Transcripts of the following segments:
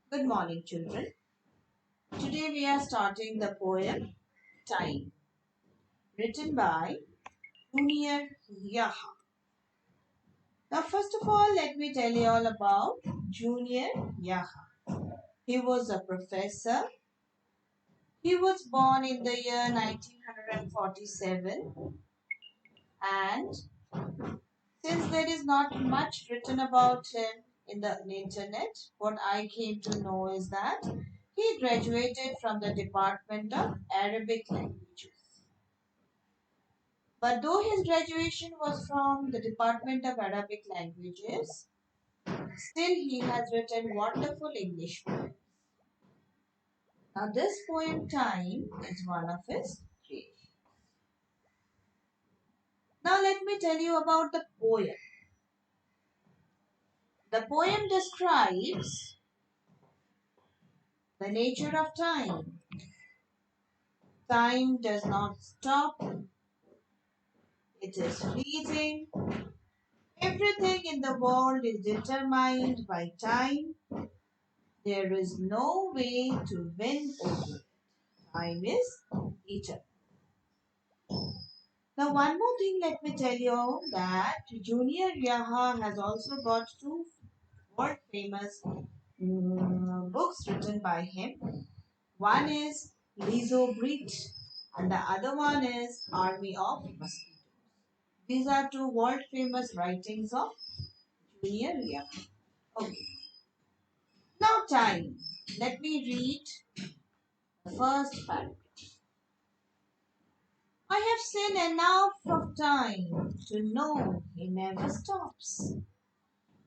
Good morning, children. Today we are starting the poem Time, written by Junior Yaha. Now, first of all, let me tell you all about Junior Yaha. He was a professor. He was born in the year 1947, and since there is not much written about him in the internet, what I came to know is that he graduated from the Department of Arabic Languages. But though his graduation was from the Department of Arabic Languages, still he has written wonderful English poems. Now, this poem Time is one of his creations. Now, let me tell you about the poem. The poem describes the nature of time. Time does not stop, it is fleeting. Everything in the world is determined by time. There is no way to win over it. Time is eternal. Now, one more thing, let me tell you that Junior Yaha has also got two world famous books written by him. One is Lizo Brit and the other one is Army of Mosquitoes. These are two world famous writings of Junior Yaha. Okay, now time. Let me read the first paragraph. I have seen enough of time to know he never stops.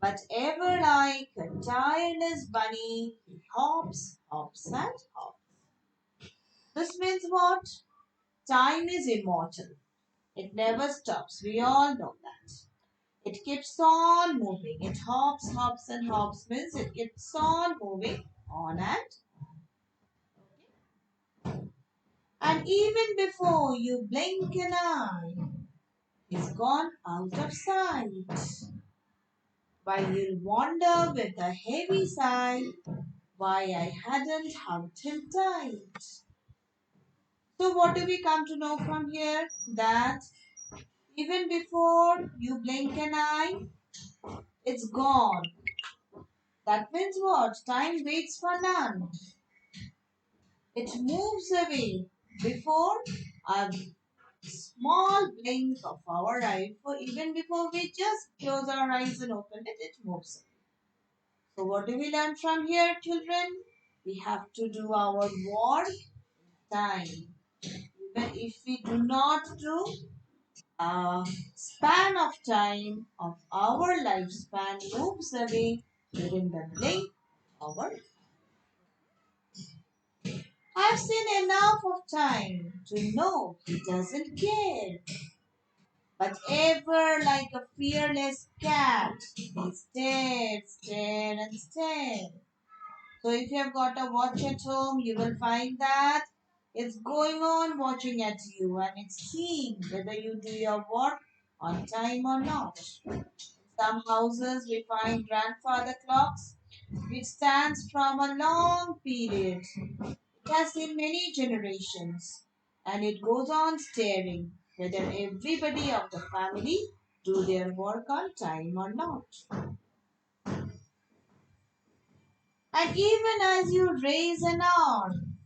But ever like a tireless bunny, he hops, hops, and hops. This means what? Time is immortal. It never stops. We all know that. It keeps on moving. It hops, hops, and hops means it keeps on moving on and even before you blink an eye, it's gone out of sight. While you'll wander with a heavy sigh, why I hadn't hugged him tight. So what do we come to know from here? That even before you blink an eye, it's gone. That means what? Time waits for none. It moves away before a small blink of our eye. For even before we just close our eyes and open it, it moves away. So what do we learn from here, children? We have to do our work time. Even if we do not do a span of time of our lifespan moves away within the blink of our. I've seen enough of time to know he doesn't care. But ever like a fearless cat, he stared, stared, and stared. So if you have got a watch at home, you will find that it's going on watching at you and it's seeing whether you do your work on time or not. In some houses, we find grandfather clocks which stands from a long period. It has seen many generations and it goes on staring whether everybody of the family do their work on time or not. And even as you raise an arm,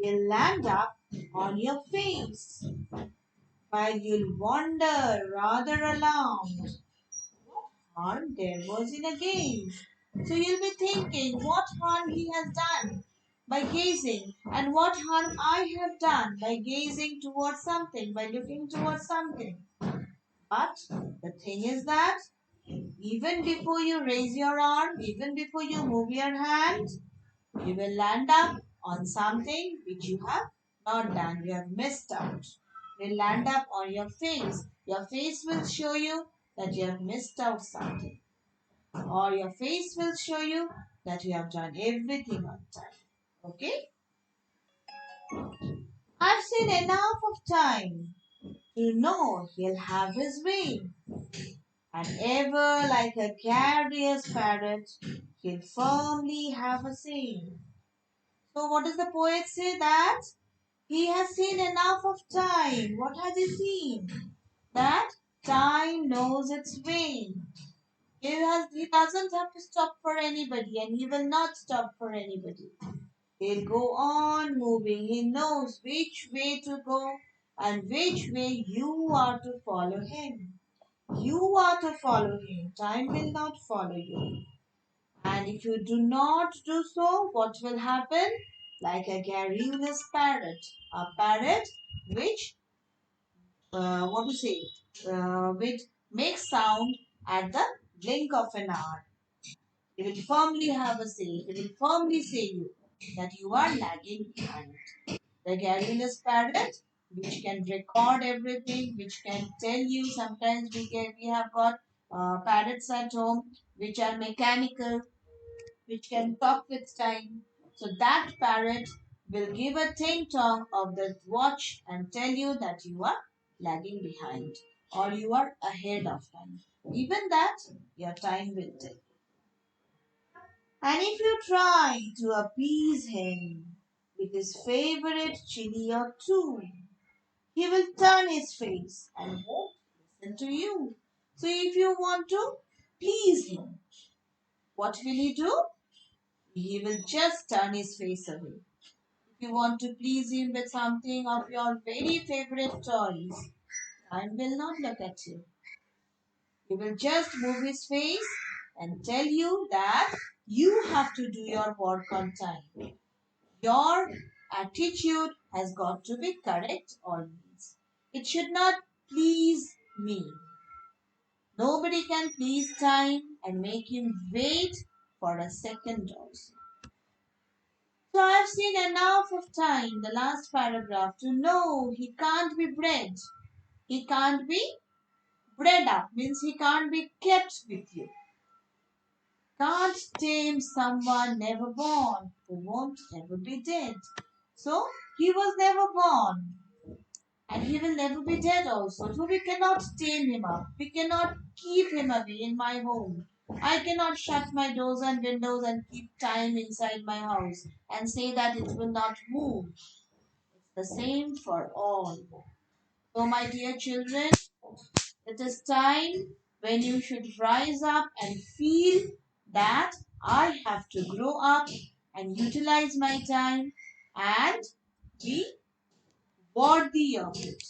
you'll land up on your face, while you'll wander rather alarmed. What harm there was in a gaze? So you'll be thinking what harm he has done by gazing, and what harm I have done by gazing towards something, by looking towards something. But the thing is that even before you raise your arm, even before you move your hand, you will land up on something which you have not done. You have missed out. You will land up on your face. Your face will show you that you have missed out something. Or your face will show you that you have done everything on time. Okay? I've seen enough of time to know he'll have his way. And ever like a curious parrot, he'll firmly have a say. So, what does the poet say? That he has seen enough of time. What has he seen? That time knows its way. He doesn't have to stop for anybody, and he will not stop for anybody. He'll go on moving. He knows which way to go and which way you are to follow him. You are to follow him. Time will not follow you. And if you do not do so, what will happen? Like a garrulous parrot. A parrot which, what to say, which makes sound at the blink of an hour. It will firmly have a say. It will firmly say you that you are lagging behind. The garrulous parrot, which can record everything, which can tell you. Sometimes we have got parrots at home which are mechanical, which can talk with time. So that parrot will give a ting tong of the watch and tell you that you are lagging behind or you are ahead of time. Even that, your time will tell. And if you try to appease him with his favorite chili or two, he will turn his face and won't listen to you. So if you want to please him, what will he do? He will just turn his face away. If you want to please him with something of your very favorite toys, time will not look at you. He will just move his face and tell you that you have to do your work on time. Your attitude has got to be correct always. It should not please me. Nobody can please time and make him wait for a second also. So I've seen enough of time, the last paragraph, to know he can't be bred. He can't be bred up, means he can't be kept with you. Can't tame someone never born who won't ever be dead. So he was never born and he will never be dead also. So we cannot tame him up. We cannot keep him away in my home. I cannot shut my doors and windows and keep time inside my house and say that it will not move. It's the same for all. So, my dear children, it is time when you should rise up and feel that I have to grow up and utilize my time and be worthy of it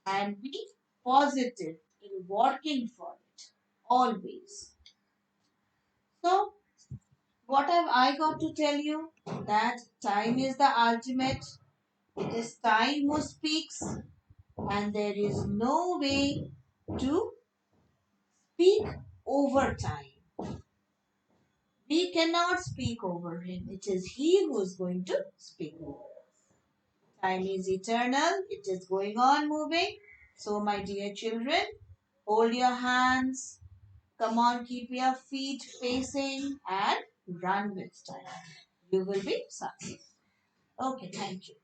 and be positive in working for it always. So, what have I got to tell you? That time is the ultimate. It is time who speaks, and there is no way to speak over time. We cannot speak over him. It is he who is going to speak over us. Time is eternal. It is going on moving. So, my dear children, hold your hands. Come on, keep your feet facing and run with time. You will be successful. Okay, thank you.